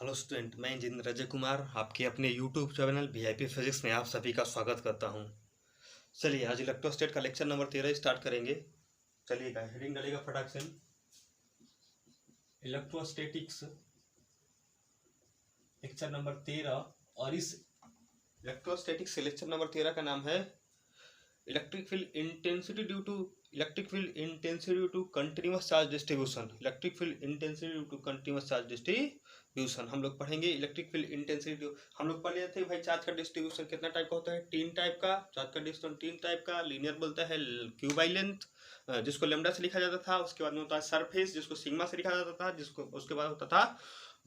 Hello student, मैं engineer Ajay Kumar आपके अपने यूट्यूब चैनल वीआईपी फिजिक्स में आप सभी का स्वागत करता हूं। चलिए आज इलेक्ट्रोस्टैट का लेक्चर नंबर 13 स्टार्ट करेंगे। चलिएगा, हेडिंग डालेगा फटाक से इलेक्ट्रोस्टैटिक्स लेक्चर नंबर 13। और इस इलेक्ट्रोस्टैटिक्स लेक्चर नंबर 13 का नाम है electric field intensity due to continuous charge distribution. Electric field intensity due to continuous charge distribution हम लोग पढ़ेंगे। इलेक्ट्रिक फील्ड इंटेंसिटी हम लोग पढ़ लेते हैं भाई। चार्ज का डिस्ट्रीब्यूशन कितना टाइप का होता है? 3 टाइप का। चार्ज का डिस्ट्रीब्यूशन 3 टाइप का। लीनियर बोलता है क्यू बाई लेंथ, जिसको लेमडा से लिखा जाता था। उसके बाद में होता है सरफेस, जिसको सिग्मा से लिखा जाता था। जिसको उसके बाद होता था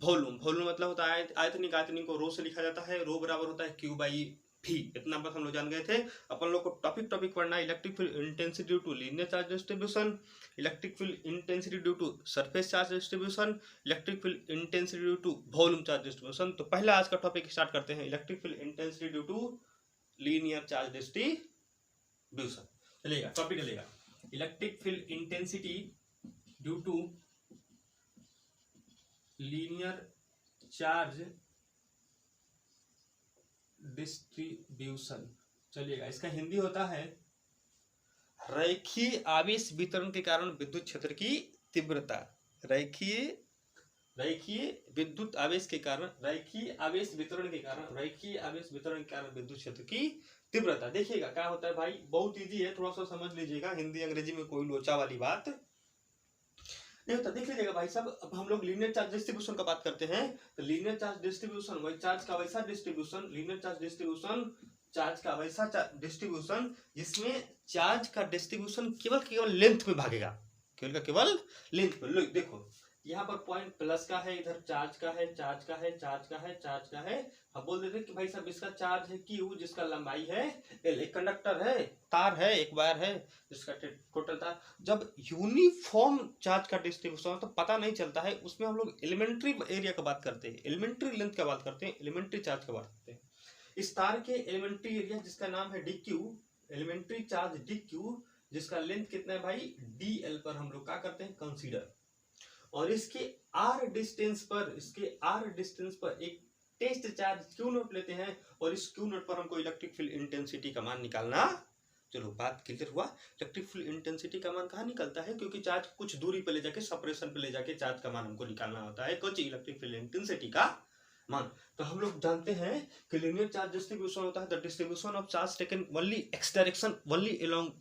वॉल्यूम। वॉल्यूम मतलब होता है आयतनिक। आयतनिक को रो से लिखा जाता है। रो बराबर होता है क्यू बाई भी। इतना बस हम लोग जान गए थे। अपन लोग को टॉपिक पढ़ना है electric field intensity due to linear charge distribution, electric field intensity due to surface charge distribution, electric field intensity due to volume charge distribution. तो पहला आज का टॉपिक स्टार्ट करते हैं, electric field intensity due to linear charge distribution. चलेगा, topic चलेगा electric field intensity due to linear charge distribution. चलिएगा, इसका हिंदी होता है रेखीय आवेश वितरण के कारण विद्युत क्षेत्र की तीव्रता। रेखीय विद्युत आवेश के कारण रेखीय आवेश वितरण के कारण विद्युत क्षेत्र की तीव्रता। देखिएगा क्या होता है भाई, बहुत इजी है, थोड़ा सा समझ लीजिएगा। हिंदी अंग्रेजी में कोई लोचा वाली बात नहीं होता। देख लीजिएगा भाई साहब, अब हम लोग लीनियर चार्ज डिस्ट्रीब्यूशन का बात करते हैं। तो लीनियर चार्ज डिस्ट्रीब्यूशन वही चार्ज का वैसा distribution, linear charge distribution charge का वैसा डिस्ट्रीब्यूशन जिसमें चार्ज का डिस्ट्रीब्यूशन केवल लेंथ में भागेगा। केवल लेंथ में। लोग देखो, यहाँ पर पॉइंट प्लस का है, इधर चार्ज का है, चार्ज का है, चार्ज का है, चार्ज का है। हम बोल देते कि भाई साहब इसका चार्ज है क्यू, जिसका लंबाई है एल। एक कंडक्टर है, तार है, एक वायर है, जिसका टोटल तार। जब यूनिफॉर्म चार्ज का डिस्ट्रीब्यूशन हो तो पता नहीं चलता है। उसमें हम लोग एलिमेंट्री एरिया का बात करते हैं, एलिमेंट्री लेंथ का बात करते हैं, एलिमेंट्री चार्ज का बात करते हैं। इस तार के एलिमेंट्री एरिया जिसका नाम है D Q, elementary charge D Q, जिसका लेंथ कितना है भाई डी एल पर हम लोग क्या करते हैं कंसीडर। और इसके आर डिस्टेंस पर एक टेस्ट चार्ज क्यू नोट लेते हैं। और इस क्यू नोट पर हमको इलेक्ट्रिक फील्ड इंटेंसिटी का मान निकालना। चलो बात क्लियर हुआ। इलेक्ट्रिक फील्ड इंटेंसिटी का मान कहाँ निकलता है? क्योंकि चार्ज कुछ दूरी पे ले जाके सेपरेशन पे ले जाके चार्ज का मान हमको निकालना होता है। कुछ इलेक्ट्रिक फील्ड इंटेंसिटी का मान। तो हम लोग जानते हैं कि लीनियर चार्ज डिस्ट्रीब्यूशन होता है the distribution of charge taken only x direction, only along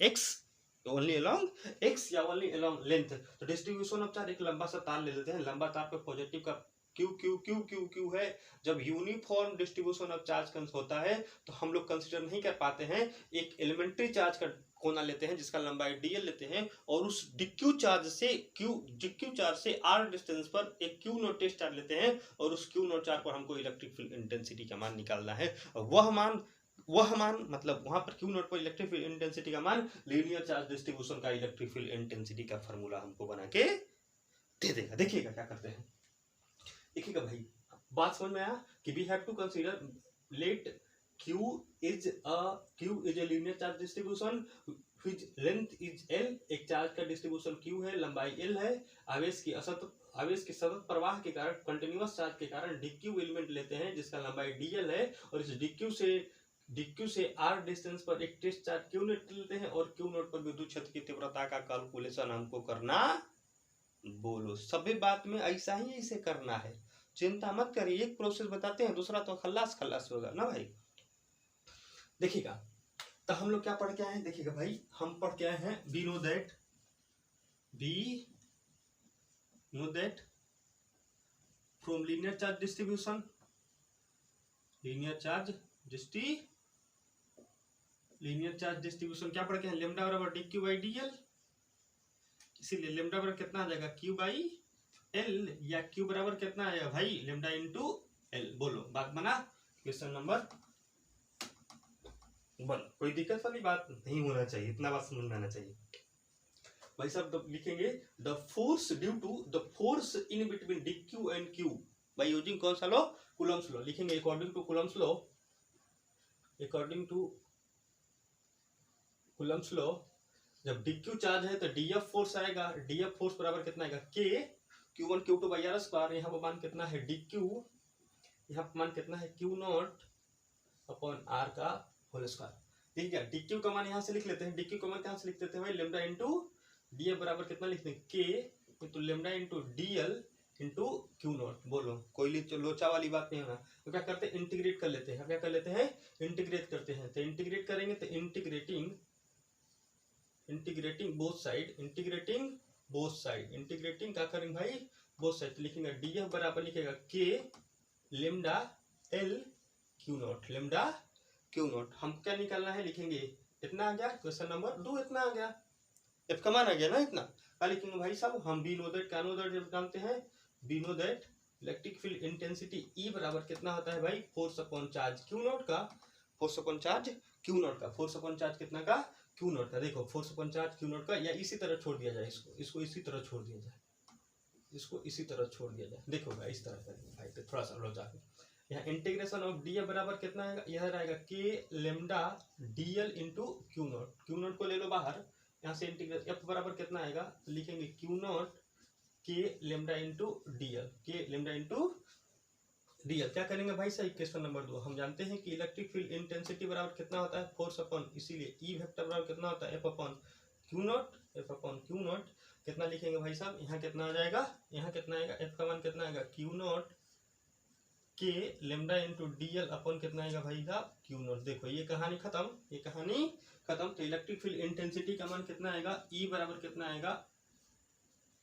x या ओनली अलोंग लेंथ। तो डिस्ट्रीब्यूशन ऑफ चार्ज, एक लंबा सा तार ले लेते हैं, लंबा तार पे पॉजिटिव का Q Q Q Q Q है। जब यूनिफॉर्म डिस्ट्रीब्यूशन ऑफ चार्ज होता है तो हम लोग कंसीडर नहीं कर पाते हैं। एक एलिमेंट्री चार्ज का कोना लेते हैं जिसका लंबाई डीएल लेते हैं, और उस डिक्यू चार्ज से आर डिस्टेंस पर एक क्यू नोट टेस्ट चार्ज लेते हैं, और उस क्यू नोट चार्ज पर हमको इलेक्ट्रिक फील्ड इंटेंसिटी का मान निकालना है। वह मान मतलब वहां पर क्यू नोट पर इलेक्ट्रिक फील्ड इंटेंसिटी का मान लीनियर चार्ज डिस्ट्रीब्यूशन का इलेक्ट्रिक फील्ड इंटेंसिटी का फॉर्मूला हमको बना के दे देगा। देखिएगा क्या करते हैं। देखिएगा भाई, बात समझ में आया कि we have to consider let Q is a linear charge distribution which length is L। एक चार्ज का डिस्ट्रीब्यूशन Q है, लंबाई L है। आवेश के सतत प्रवाह के कारण, कंटिन्यूअस चार्ज के कारण dq एलिमेंट लेते हैं जिसका लंबाई dl है, और इस dq से r डिस्टेंस पर एक टेस्ट चार्ज q नोट लेते हैं, और q नोट पर विद्युत क्षेत्र की तीव्रता का कैलकुलेशन हमको करना। बोलो, सभी बात में ऐसा ही इसे करना है, चिंता मत करिए। एक प्रोसेस बताते हैं, दूसरा तो खल्लास होगा ना भाई। देखिएगा, तो हम लोग क्या पढ़ के आए हैं? देखिएगा भाई, हम पढ़ के आए हैं we know that from linear charge distribution क्या पढ़ के हैं? लेमडा बराबर D Q by D L. इसीलिए लेमडा बराबर कितना आ जाएगा क्यू बाई एल, या क्यू बराबर कितना आएगा भाई लेमडा इंटू एल। बोलो, बात बना? Question number 1। कोई दिक्कत वाली बात नहीं होना चाहिए, इतना बात समझ में आना चाहिए भाई साहब। लिखेंगे the force in between D Q and Q by using कौन सा लॉ? Coulomb's law. लिखेंगे अकॉर्डिंग टू कूलम्ब्स लॉ, जब डी क्यू चार्ज है तो डी एफ फोर्स आएगा। डी एफ फोर्स बराबर कितना आएगा? के Q1 Q2 by R square. यहाँ पर मान कितना है? डी क्यू यहाँ मान कितना है क्यू नॉट अपॉन आर का होल स्क्वायर। ठीक है, डी क्यू का मान यहाँ से लिख लेते हैं, डी क्यू का मान कहाँ से लिख देते हैं भाई, लेमडा इंटू डी एफ बराबर कितना लिखते हैं के into lambda into D L into Q not. बोलो कोई लोचा वाली बात नहीं होना। तो क्या करते हैं, इंटीग्रेट कर लेते हैं। क्या कर लेते हैं, इंटीग्रेट करते हैं। तो इंटीग्रेट करेंगे तो इंटीग्रेटिंग बोथ साइड, इंटीग्रेटिंग क्या करेंगे भाई, बोथ साइड। लिखेंगे डी एफ बराबर लिखेगा के lambda L Q not, lambda Q not. हम क्या निकालना है, लिखेंगे इतना आ गया, क्वेश्चन नंबर 2 इतना आ गया, एफ का मान आ गया ना इतना। क्या लिखेंगे भाई साहब, हम बी नो दैट, क्या नो दैट जानते हैं, we know that electric field intensity E बराबर कितना होता है भाई, force upon charge Q naught का, force upon charge Q naught का, फोर्स अपॉन चार्ज कितना का, क्यू नॉट का। देखो force upon charge Q naught का, या इसी तरह छोड़ दिया जाए, इसको इसी तरह छोड़ दिया जाए, इसको इसी तरह छोड़ दिया जाए। देखो भाई इस तरह करेंगे भाई, तो थोड़ा सा लो जाके यहाँ इंटीग्रेशन ऑफ डी एफ बराबर कितना आएगा, यह रहेगा के lambda d L into Q not. Q not को ले लो बाहर, यहाँ से इंटीग्रेशन एफ बराबर कितना आएगा, लिखेंगे क्यू नॉट के लेमडा इंटू डी एल, के लेमडा इंटू डी एल। क्या करेंगे भाई साहब, क्वेश्चन नंबर 2 हम जानते हैं कि इलेक्ट्रिक फील्ड इंटेंसिटी बराबर कितना होता है, फोर्स अपॉन, इसीलिए ई वेक्टर बराबर कितना होता है, F upon Q not, F upon Q not. कितना लिखेंगे भाई साहब, यहाँ कितना आ जाएगा, यहाँ कितना आएगा, एफ का मान कितना आएगा, क्यू नॉट के lambda into D l upon कितना आएगा भाई साहब, क्यू नॉट। देखो ये कहानी खत्म, ये कहानी खत्म। तो इलेक्ट्रिक फील्ड इंटेंसिटी का मान कितना आएगा, ई बराबर कितना आएगा,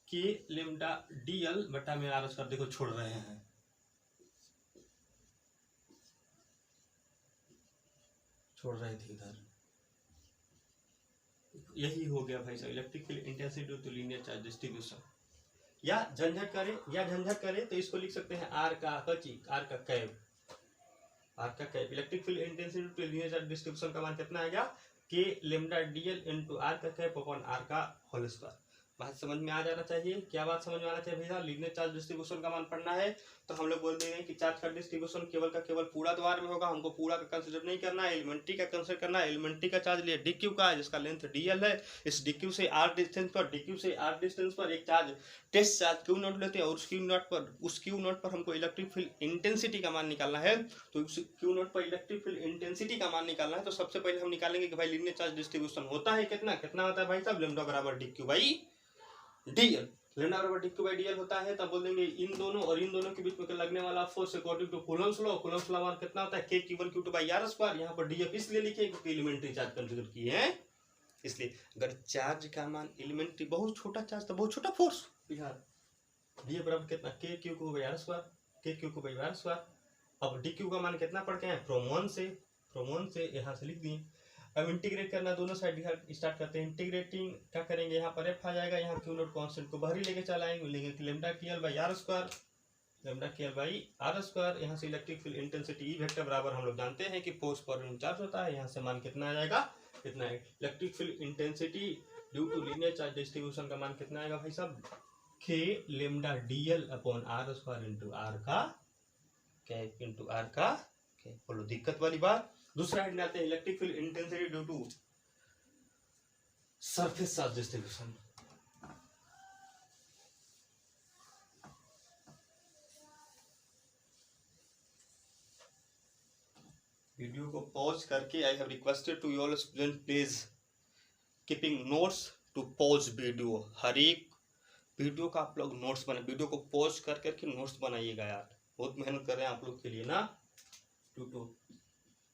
के लेमडा डी एल बटा में आर स्क्वायर। देखो छोड़ रहे हैं, छोड़ रहे थे इधर, यही हो गया भाई साहब electric field intensity to linear charge distribution. या झंझट करे तो इसको लिख सकते हैं आर का कची, आर का कैप, आर का cap. Electric field intensity to linear charge distribution का मान कितना आएगा, K lambda DL into are का कैप अपॉन आर का होल स्क्वायर। बात समझ में आ जाना चाहिए। क्या बात समझ में आना चाहिए भैया, लीनियर चार्ज डिस्ट्रीब्यूशन का मान पढ़ना है तो हम लोग बोल दे रहे हैं कि चार्ज का डिस्ट्रीब्यूशन केवल का केवल पूरा द्वार में होगा। हमको पूरा का कंसीडर नहीं करना है, एलिमेंट्री का कंसीडर करना है। एलिमेंट्री का चार्ज लिया डी क्यू का है, जिसका लेंथ डीएल है। इस डी क्यू से आर डिस्टेंस पर, डी क्यू से आर डिस्टेंस पर एक charge test charge Q naught लेते हैं, और उस क्यू नॉट पर हमको इलेक्ट्रिक फील्ड इंटेंसिटी का मान निकालना है। तो उस क्यू नॉट पर इलेक्ट्रिक फील्ड इंटेंसिटी का मान निकालना है, तो सबसे पहले हम निकालेंगे कि भाई लीनियर चार्ज डिस्ट्रीब्यूशन होता है कितना, कितना होता है भाई साहब, लैम्डा बराबर D Q by DL. Lambda बराबर डी क्यू बाई डीएल होता है, तब बोल देंगे इन दोनों और इन दोनों के बीच में लगने वाला force according to Coulomb's law. Coulomb's law मान कितना होता है, K Q one Q two by R square. यहाँ पर डीएफ इसलिए लिखे क्योंकि एलिमेंट्री चार्ज कंसीडर किए हैं, इसलिए। अगर चार्ज का मान एलिमेंट्री बहुत छोटा चार्ज तो बहुत छोटा फोर्स, बिहार डीएफ बराबर कितना, के क्यू को बाई आर स्क्वायर, के क्यू को बाई आर स्क्वायर। अब डी क्यू का मान कितना पढ़ के हैं, फ्रॉम वन से यहाँ से लिख दिए। अब इंटीग्रेट करना, दोनों साइड स्टार्ट करते हैं। इंटीग्रेटिंग क्या करेंगे, यहाँ पर एफ आ जाएगा, यहाँ क्यू नॉट कांस्टेंट को बाहर ही लेके चला आएंगे, लेंगे lambda K L by R square, lambda K L by R square. यहाँ से electric field intensity E vector बराबर हम लोग जानते हैं कि फोर्स पर यूनिट चार्ज होता है। यहाँ से मान कितना आ जाएगा, कितना है electric field intensity due to linear charge distribution का मान कितना आएगा भाई साहब, k lambda d l upon are square into are का कैप इंटू आर का कैप। बोलो दिक्कत वाली बात। दूसरा हेड में आते हैं electric field intensity due to surface charge distribution. Video को पॉज करके, I have requested to all student please keeping notes to pause video. हर एक वीडियो का आप लोग नोट्स बनाए, वीडियो को पॉज कर करके नोट्स बनाइएगा यार, बहुत मेहनत कर रहे हैं आप लोग के लिए ना। टू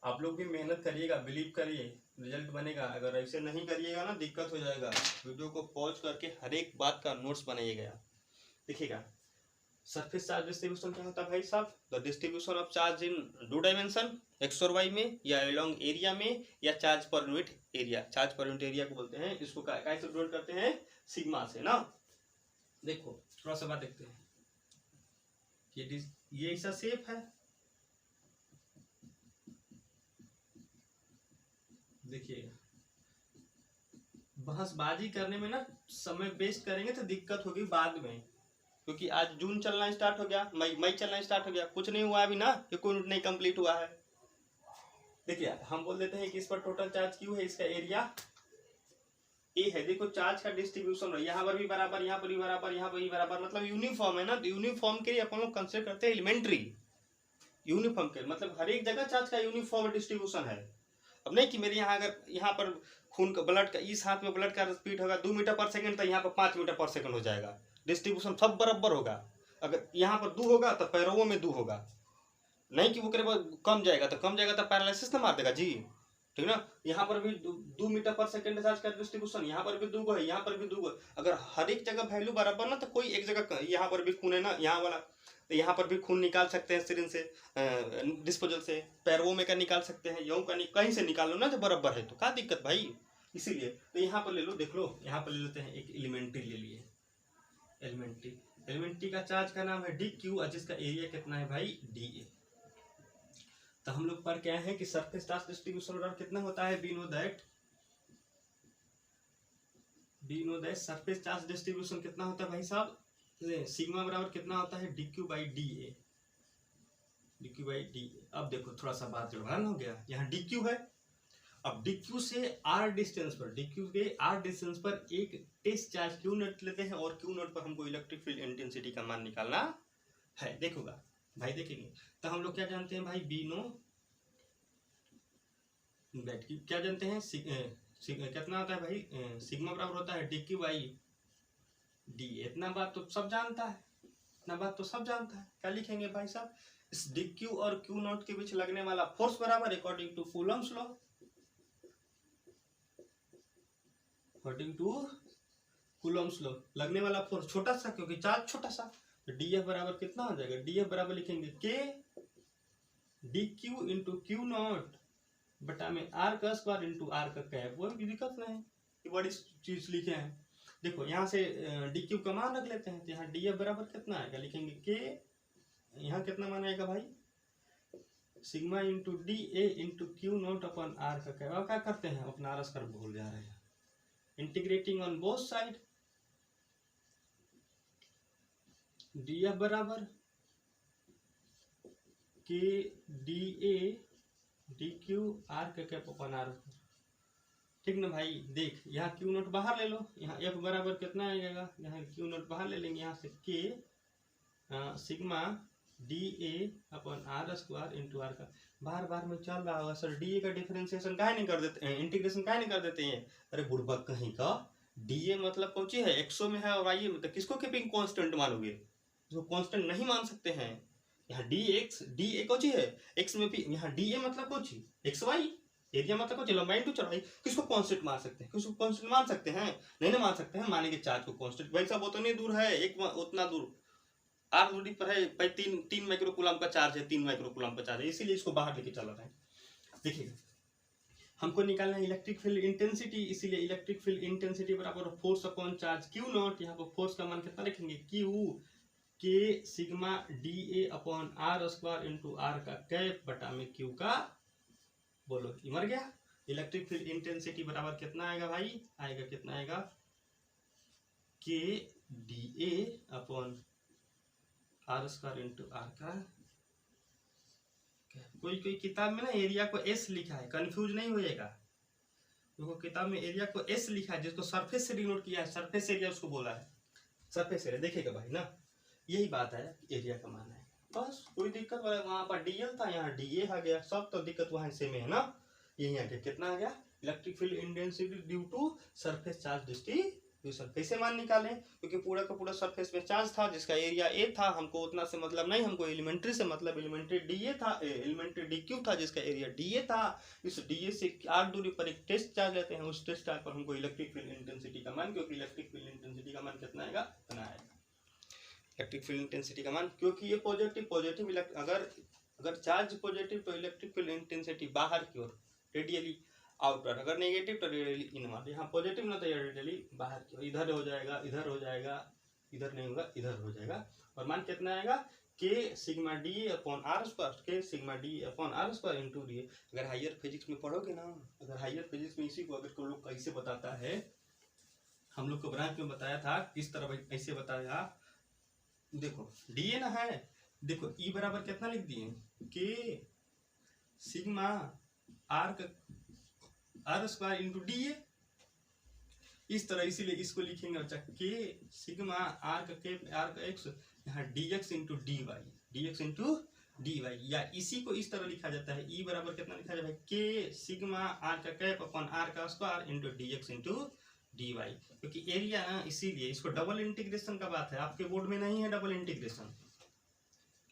आप लोग भी मेहनत करिएगा, बिलीव करिए रिजल्ट बनेगा। अगर ऐसे नहीं करिएगा ना दिक्कत हो जाएगा। वीडियो को पॉज करके हर एक बात का नोट्स बनाइएगा। देखिएगा सरफेस चार्ज डिस्ट्रीब्यूशन क्या होता है भाई साहब, the distribution of charge in 2 dimension x और वाई में, या अलॉन्ग एरिया में, या charge per unit area. Charge per unit area को बोलते हैं, इसको कैसे डिनोट करते हैं, सिग्मा से ना। देखो थोड़ा सा बात देखते हैं, ये ऐसा शेप है, देखिएगा बहसबाजी करने में ना समय वेस्ट करेंगे तो दिक्कत होगी बाद में, क्योंकि आज जून चलना स्टार्ट हो गया, मई चलना स्टार्ट हो गया, कुछ नहीं हुआ अभी ना, ये कोई नहीं कंप्लीट हुआ है। देखिए हम बोल देते हैं कि इस पर टोटल चार्ज क्यू है, इसका एरिया ए है। देखो चार्ज का डिस्ट्रीब्यूशन है, यहाँ पर भी बराबर, यहाँ पर भी बराबर, यहाँ पर भी बराबर, मतलब यूनिफॉर्म है ना। तो यूनिफॉर्म के लिए अपन लोग कंसिडर करते हैं एलिमेंट्री, यूनिफॉर्म के मतलब हर एक जगह चार्ज का यूनिफॉर्म डिस्ट्रीब्यूशन है। अब नहीं कि मेरे यहाँ अगर यहाँ पर खून का ब्लड का इस हाथ में ब्लड का स्पीड होगा 2 मीटर पर सेकंड, तो यहाँ पर 5 मीटर पर सेकंड हो जाएगा। डिस्ट्रीब्यूशन सब बराबर होगा। अगर यहाँ पर 2 होगा तो पैरों में 2 होगा, नहीं कि वो करे कम जाएगा तो पैरालिसिस ना मार देगा जी, ठीक ना। यहाँ पर भी 2 मीटर पर सेकंड चार्ज का डिस्ट्रीब्यूशन, यहाँ पर भी 2 है, यहाँ पर भी 2 है। अगर हर एक जगह वैल्यू बराबर ना तो कोई एक जगह, यहाँ पर भी खून है ना यहाँ वाला, तो यहाँ पर भी खून निकाल सकते हैं सिरिंज से, डिस्पोजल से, पैरों में का निकाल सकते हैं, यूं का कहीं से निकाल लो ना तो बराबर है, तो क्या दिक्कत भाई। इसीलिए तो यहाँ पर ले लो, देख लो यहाँ पर ले लेते हैं एक एलिमेंट्री ले लिए। एलिमेंट्री का चार्ज का नाम है डी क्यू और जिसका एरिया कितना है भाई डी ए। तो हम लोग पर क्या है कि सरफेस चार्ज डिस्ट्रीब्यूशन कितना होता है, we know that surface charge distribution कितना होता है भाई साहब, सिग्मा बराबर कितना होता है D Q by D A. अब देखो थोड़ा सा बात गड़बड़ हो गया, यहाँ डी क्यू है। अब डी क्यू से आर डिस्टेंस पर एक टेस्ट चार्ज क्यू नोट लेते हैं और क्यू नोट पर हमको इलेक्ट्रिक फील्ड इंटेंसिटी का मान निकालना है। देखोगा भाई, देखेंगे तो हम लोग क्या जानते हैं भाई, बी नो दैट क्या जानते हैं, कितना होता है भाई, सिग्मा बराबर होता है डी क्यू बाई डी। इतना बात तो सब जानता है, क्या लिखेंगे भाई साहब, इस डी क्यू और क्यू नॉट के बीच लगने वाला फोर्स बराबर अकॉर्डिंग टू कूलम्ब्स लॉ, लगने वाला फोर्स छोटा सा क्योंकि चार्ज छोटा सा, तो डी एफ बराबर कितना हो जाएगा, डी एफ बराबर लिखेंगे के D Q into Q not बटा में आर का स्क्वायर इंटू आर का कैप। वो भी दिक्कत नहीं, ये बड़ी चीज लिखे हैं। देखो यहाँ से डी क्यू का मान रख लेते हैं, तो यहाँ डी एफ बराबर कितना आएगा, लिखेंगे के, यहाँ कितना मान आएगा भाई, sigma into D A into Q not upon R का कैप। अब क्या करते हैं, अपना आर स्क्वायर भूल जा रहे हैं, integrating on both side, D F बराबर के D A D Q R का कैप अपन आर, ठीक ना भाई। देख यहाँ क्यू नोट बाहर ले लो, यहाँ एफ बराबर कितना आएगा, यहाँ क्यू नोट बाहर ले लेंगे, यहाँ से K sigma D A upon R square into are का, बार में चल रहा होगा सर डी ए का डिफरेंशिएशन काहे नहीं कर देते, इंटीग्रेशन काहे नहीं कर देते हैं। अरे बुड़बक कहीं का, डी ए मतलब कौन सी है, एक्सो में है और आई ए में, तो किसको कीपिंग कांस्टेंट मानोगे, जो कांस्टेंट नहीं मान सकते हैं। यहाँ डी ए कौन सी है, एक्स में भी, यहाँ डी ए मतलब कौन सी एक्स वाई, एरिया मतलब कौन सी लंबाई टू चौड़ाई, किसको कांस्टेंट मान सकते हैं, किसको कांस्टेंट मान सकते हैं, नहीं ना मान सकते हैं। मानेंगे चार्ज को कांस्टेंट, भाई साहब उतनी दूर है, एक उतना दूर आर दूरी पर है भाई, 3 माइक्रोकूलम का चार्ज है, 3 माइक्रोकूलम का चार्ज है, इसीलिए इसको बाहर लेके चला रहा है। देखिए हमको निकालना है इलेक्ट्रिक फील्ड इंटेंसिटी, इसीलिए इलेक्ट्रिक फील्ड इंटेंसिटी बराबर force upon charge Q not. यहाँ पर फोर्स का मान कितना लिखेंगे, Q K sigma D A upon are square into are का कैप बटा में क्यू का, बोलो ये मर गया। इलेक्ट्रिक फील्ड इंटेंसिटी बराबर कितना आएगा भाई, आएगा कितना आएगा, K D A upon are square into are का। कोई किताब में ना एरिया को एस लिखा है, कंफ्यूज नहीं होइएगा। देखो किताब में एरिया को एस लिखा है, जिसको सरफेस से डिनोट किया है, सरफेस एरिया उसको बोला है, सरफेस एरिया। देखिएगा भाई ना, यही बात है, एरिया का मान है बस, कोई दिक्कत वाला। वहां पर डीएल था, यहाँ डीए आ गया, सब तो दिक्कत वहां से में है ना। यही आ गया, कितना आ गया, electric field intensity due to surface charge distribution. कैसे मान निकालें, क्योंकि पूरा का पूरा सरफेस में चार्ज था जिसका एरिया ए था, हमको उतना से मतलब नहीं, हमको एलिमेंट्री से मतलब, एलिमेंट्री डीए था, एलिमेंट्री डी क्यू था जिसका एरिया डीए था। इस डीए से आर दूरी पर एक टेस्ट चार्ज लेते हैं, उस टेस्ट चार्ज पर हमको इलेक्ट्रिक फील्ड इंटेंसिटी का मान, क्योंकि इलेक्ट्रिक फील्ड इंटेंसिटी का मान कितना आएगा, इतना आएगा इलेक्ट्रिक फील्ड इंटेंसिटी का मान। क्योंकि ये पॉजिटिव अगर चार्ज पॉजिटिव तो इलेक्ट्रिक फील्ड इंटेंसिटी बाहर की ओर रेडियली आउटवर्ड, अगर नेगेटिव तो रेडियली इनवर्ड। यहाँ पॉजिटिव ना तो रेडियली बाहर की ओर, इधर हो जाएगा, इधर हो जाएगा, इधर नहीं होगा, इधर हो जाएगा। और मान कितना आएगा, k sigma d upon are square, k sigma d upon are square into d. अगर हायर फिजिक्स में पढ़ोगे ना, अगर हायर फिजिक्स में इसी को अगर कोई लोग कैसे बताता है, हम लोग को ब्रांच में बताया था किस तरह ऐसे बताया। देखो डीए ना है, देखो ई बराबर कितना लिख दिए, के सिग्मा आर का R square into D A, इस तरह, इसीलिए इसको लिखेंगे बच्चा, के सिग्मा आर का के आर का एक्स, यहाँ D X into D Y, D X into D Y, या इसी को इस तरह लिखा जाता है, ई बराबर कितना लिखा जाता है, के सिग्मा आर का कैप अपॉन आर का square into D X into D Y, क्योंकि एरिया ना, इसीलिए इसको डबल इंटीग्रेशन का बात है। आपके बोर्ड में नहीं है डबल इंटीग्रेशन,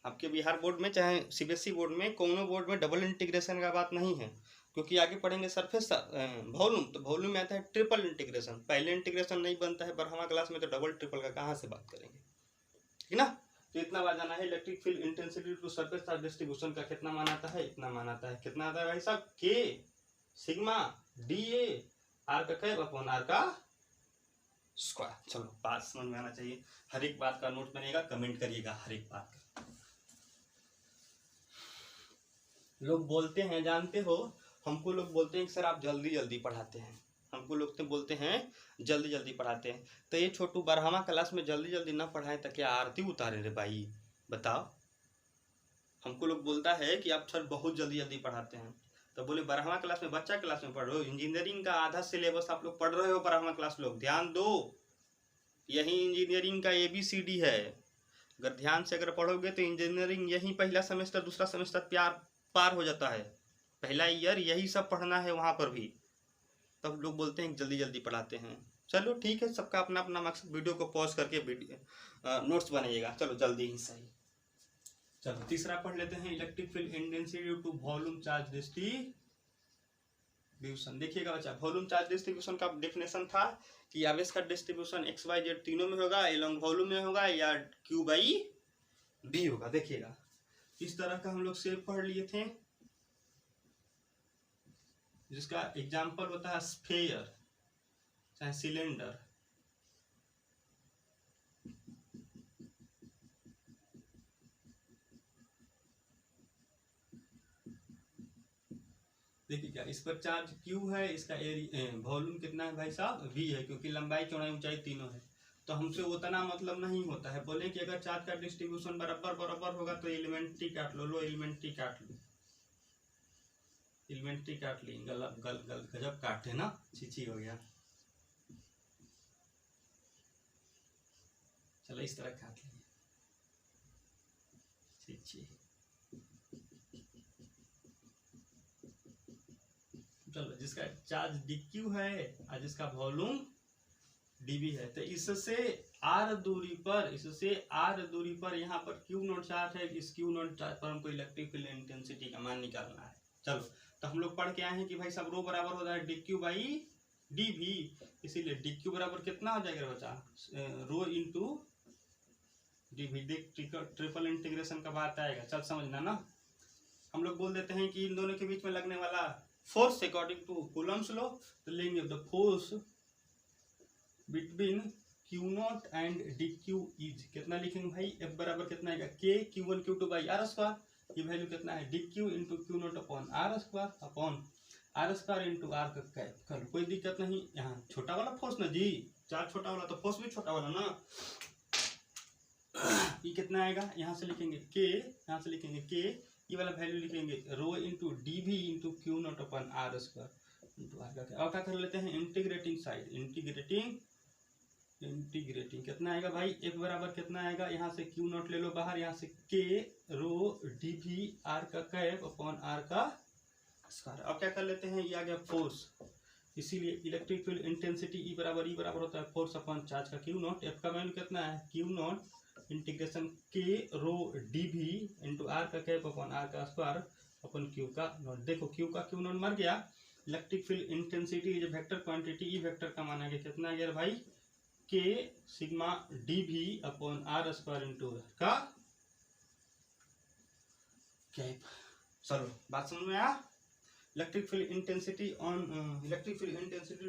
आपके बिहार बोर्ड में चाहे सीबीएसई बोर्ड में, कोनो बोर्ड में डबल इंटीग्रेशन का बात नहीं है, क्योंकि आगे पढ़ेंगे सरफेस वॉल्यूम, तो वॉल्यूम में आता है ट्रिपल इंटीग्रेशन। पहले इंटीग्रेशन नहीं बनता है 12वां क्लास में, तो डबल ट्रिपल का कहाँ से बात करेंगे, ठीक ना। तो इतना बात जाना है, electric field intensity to surface charge distribution का कितना मान आता है, इतना मान आता है। कितना आता है भाई साहब, के सिग्मा डी ए आर का कैप अपॉन आर का स्क्वायर। चलो बात समझ में आना चाहिए, हर एक बात का नोट बनेगा, कमेंट करिएगा हर एक बात का। लोग बोलते हैं, जानते हो, हमको लोग बोलते हैं कि सर आप जल्दी जल्दी पढ़ाते हैं, हमको लोग तो बोलते हैं जल्दी जल्दी पढ़ाते हैं। तो ये छोटू 12वां क्लास में जल्दी जल्दी ना पढ़ाएं तो क्या आरती उतारे रे भाई, बताओ। हमको लोग बोलता है कि आप सर बहुत जल्दी जल्दी पढ़ाते हैं, तो बोले 12वां क्लास में, बच्चा क्लास में पढ़ रहे हो, इंजीनियरिंग का आधा सिलेबस आप लोग पढ़ रहे हो 12वां क्लास। लोग ध्यान दो, यही इंजीनियरिंग का ABCD है। अगर ध्यान से अगर पढ़ोगे तो इंजीनियरिंग यही पहला सेमेस्टर दूसरा सेमेस्टर पार हो जाता है, पहला ईयर यही सब पढ़ना है वहाँ पर भी। तब लोग बोलते हैं जल्दी जल्दी पढ़ाते हैं। चलो ठीक है, सबका अपना अपना मकसद। वीडियो को पॉज करके नोट्स बनाइएगा। चलो जल्दी ही सही। चलो तीसरा पढ़ लेते हैं, electric field intensity to volume charge distribution. देखिएगा बच्चा, वॉल्यूम चार्ज डिस्ट्रीब्यूशन का डेफिनेशन था कि आवेश का डिस्ट्रीब्यूशन XYZ तीनों में होगा, एलोंग वॉल्यूम में होगा या Q/B होगा। देखिएगा इस तरह का हम लोग शेप पढ़ लिए थे, जिसका एग्जाम्पल होता है स्फेयर चाहे सिलेंडर। देखिए क्या, इस पर चार्ज Q है, इसका वॉल्यूम कितना है भाई साहब, V है, क्योंकि लंबाई चौड़ाई ऊंचाई तीनों है। तो हमसे उतना मतलब नहीं होता है। बोले कि अगर चार्ज का डिस्ट्रीब्यूशन बराबर बराबर होगा तो एलिमेंट्री काट लो, एलिमेंट्री काट लो, एलिमेंट्री काट ली, गजब काटे ना, छी हो गया। चलो इस तरह काट लिए, छी। चलो जिसका चार्ज DQ है और जिसका वॉल्यूम DV है, तो इससे R दूरी पर यहाँ पर Q0 चार्ज है, इस Q0 चार्ज पर हमको इलेक्ट्रिक फील्ड इंटेंसिटी का मान निकालना है। चलो तो हम लोग पढ़ के आए हैं कि भाई सब रो बराबर हो जाए DQ/DV, इसीलिए DQ बराबर कितना हो जाएगा बच्चा, रो इंटू DV। देख ट्रिपल इंटीग्रेशन का बात आएगा, चल समझना ना। हम लोग बोल देते हैं कि इन दोनों के बीच में लगने वाला force according to Coulomb's law, तो लेंगे the force between Q0 and DQ is, कितना लिखेंगे भाई, F बराबर कितना आएगा, K Q1 Q2 by R square. ये वैल्यू कितना है, DQ into Q0 upon R square upon R square into R का कैप। कर कोई दिक्कत नहीं, यहाँ छोटा वाला फोर्स ना जी, चार्ज छोटा वाला तो फोर्स भी छोटा वाला ना। ये कितना आएगा, यहाँ से लिखेंगे K, यहाँ से लिखेंगे K, ये वाला वैल्यू लिखेंगे rho into DV into Q0 upon R square into R का कैप। अब क्या कर लेते हैं, इंटीग्रेटिंग साइड, इंटीग्रेटिंग कितना आएगा भाई, F बराबर कितना आएगा, यहाँ से Q0 ले लो बाहर, यहाँ से K रो DV R का कैप अपॉन R का स्क्वायर। अब क्या कर लेते हैं, ये आ गया फोर्स, इसीलिए इलेक्ट्रिक फील्ड इंटेंसिटी E बराबर होता है फोर्स अपॉन चार्ज का Q0। F का वैल्यू कितना है, Q0 integration K rho DV into R का कैप अपॉन R का स्क्वायर अपॉन Q का नॉट। देखो Q का Q0 मर गया। Electric field intensity is vector quantity, E vector का माना गया कितना गया भाई, K sigma DV upon R square into का कैप। चलो बात समझ में आया। Electric field intensity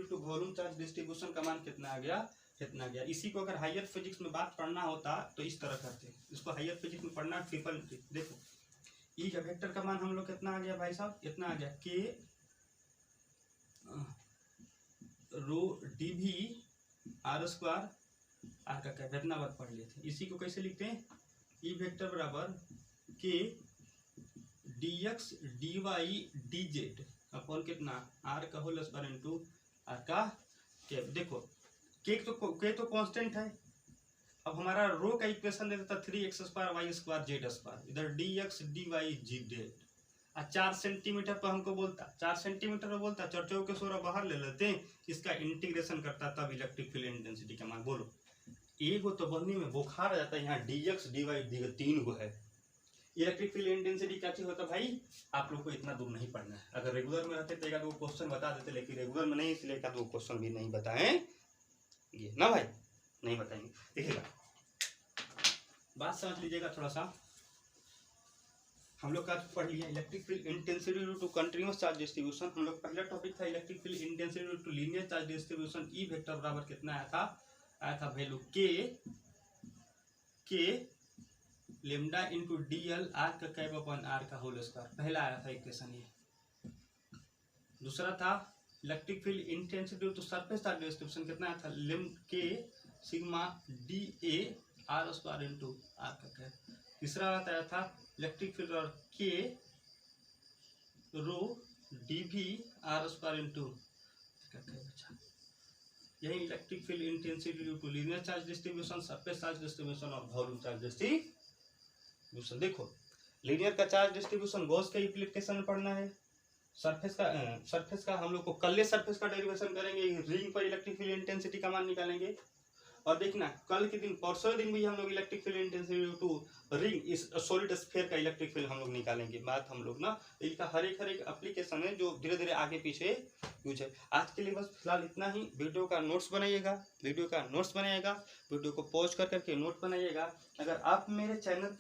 to volume charge distribution का मान कितना आ गया, कितना गया। इसी को अगर हायर फिजिक्स में बात पढ़ना होता तो इस तरह करते, इसको हायर फिजिक्स में पढ़ना ट्रिपल। देखो ई का वेक्टर का मान हम लोग कितना आ गया भाई साहब, कितना आ गया, K rho DV R square R का कैप, इतना बात पढ़ लिए थे। इसी को कैसे लिखते हैं, ई वेक्टर बराबर K DX DY DZ upon कितना R का होल स्क्वायर इंटू R का कैप। देखो K तो कांस्टेंट है, अब हमारा रो का इक्वेशन दे देता 3x square Y square Z square, इधर dx dy G Z, 4 centimetre पर हमको बोलता, 4 सेंटीमीटर पर बोलता, चर्चों के सोरा बाहर ले लेते हैं, इसका इंटीग्रेशन करता तब इलेक्ट्रिक फील्ड इंटेंसिटी का मान बोलो। एक तो बनने में बुखार आ जाता है, यहाँ dx dy 3 गो है। इलेक्ट्रिक फील्ड इंटेंसिटी क्या चीज होता है भाई, आप लोग को इतना दूर नहीं पढ़ना है। अगर रेगुलर में रहते तो एक दो क्वेश्चन बता देते, लेकिन रेगुलर में नहीं, इसलिए एक दो क्वेश्चन भी नहीं बताएंगे ना भाई, नहीं बताएंगे। देखिएगा बात समझ लीजिएगा थोड़ा सा। हम लोग का पढ़ लिया electric field intensity due to continuous charge distribution. हम लोग पहला टॉपिक था electric field intensity due to linear charge distribution. E vector बराबर कितना आया था value K lambda into D L R का कैप अपॉन आर का होल स्क्वायर, पहला आया था इक्वेशन ये। दूसरा था electric field intensity due to surface charge distribution, कितना आया था lim K sigma D A R square into are का कैप। तीसरा आया था इलेक्ट्रिक फील्ड और के रो डी भी आर स्क्वायर इंटू का कैप। यही electric field intensity due to linear charge distribution, surface charge distribution और वॉल्यूम चार्ज डिस्ट्रीब्यूशन। देखो लीनियर का चार्ज डिस्ट्रीब्यूशन गॉस के एप्लीकेशन में पढ़ना है। सरफेस का हम लोग को कल सरफेस का डेरिवेशन करेंगे, रिंग पर इलेक्ट्रिक फील्ड इंटेंसिटी का मान निकालेंगे। और देखना कल के दिन परसों दिन भी हम लोग electric field intensity due to ring इस सॉलिड स्फीयर का इलेक्ट्रिक फील्ड हम लोग निकालेंगे। बात हम लोग ना इसका हर एक एप्लीकेशन है जो धीरे धीरे आगे पीछे यूज है। आज के लिए बस फिलहाल इतना ही। वीडियो का नोट्स बनाइएगा, वीडियो को पॉज कर करके नोट बनाइएगा। अगर आप मेरे चैनल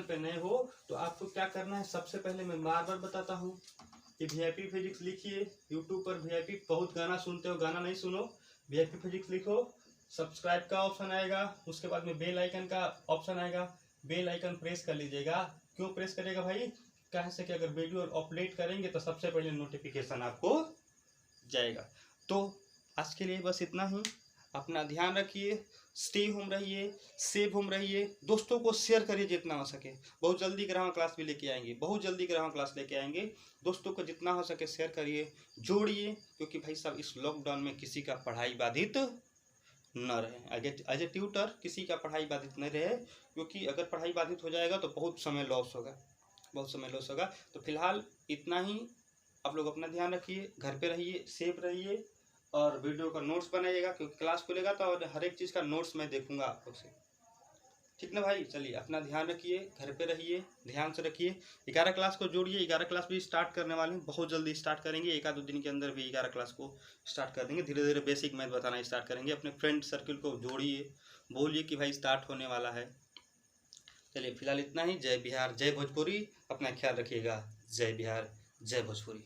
पे नए हो तो आपको क्या करना है, सबसे पहले मैं बार बार बताता हूँ कि वीआईपी फिजिक्स लिखिए। यूट्यूब पर वीआईपी बहुत गाना सुनते हो, गाना नहीं सुनो, वीआईपी फिजिक्स लिखो, सब्सक्राइब का ऑप्शन आएगा, उसके बाद में बेल आइकन का ऑप्शन आएगा, बेल आइकन प्रेस कर लीजिएगा। क्यों प्रेस करेगा भाई, कहाँ से कि अगर वीडियो अपलोड करेंगे तो सबसे पहले नोटिफिकेशन आपको जाएगा। तो आज के लिए बस इतना ही। अपना ध्यान रखिए, स्टे होम रहिए, सेफ होम रहिए, दोस्तों को शेयर करिए जितना हो सके। बहुत जल्दी ग्राम क्लास भी लेके आएंगे, दोस्तों को जितना हो सके शेयर करिए, जोड़िए, क्योंकि भाई साहब इस लॉकडाउन में किसी का पढ़ाई बाधित न रहे। एज ए ट्यूटर किसी का पढ़ाई बाधित न रहे, क्योंकि अगर पढ़ाई बाधित हो जाएगा तो बहुत समय लॉस होगा। तो फिलहाल इतना ही। आप लोग अपना ध्यान रखिए, घर पे रहिए, सेफ रहिए और वीडियो का नोट्स बनाइएगा, क्योंकि क्लास खुलेगा तो हर एक चीज़ का नोट्स मैं देखूंगा आप लोग से। ठीक ना भाई, चलिए अपना ध्यान रखिए, घर पे रहिए, ध्यान से रखिए। 11 क्लास को जोड़िए, 11 क्लास भी स्टार्ट करने वाले हैं, बहुत जल्दी स्टार्ट करेंगे। एक आध दिन के अंदर भी 11 क्लास को स्टार्ट कर देंगे। धीरे धीरे बेसिक मैथ बताना स्टार्ट करेंगे। अपने फ्रेंड सर्किल को जोड़िए, बोलिए कि भाई स्टार्ट होने वाला है। चलिए फिलहाल इतना ही। जय बिहार, जय भोजपुरी। अपना ख्याल रखिएगा। जय बिहार, जय भोजपुरी।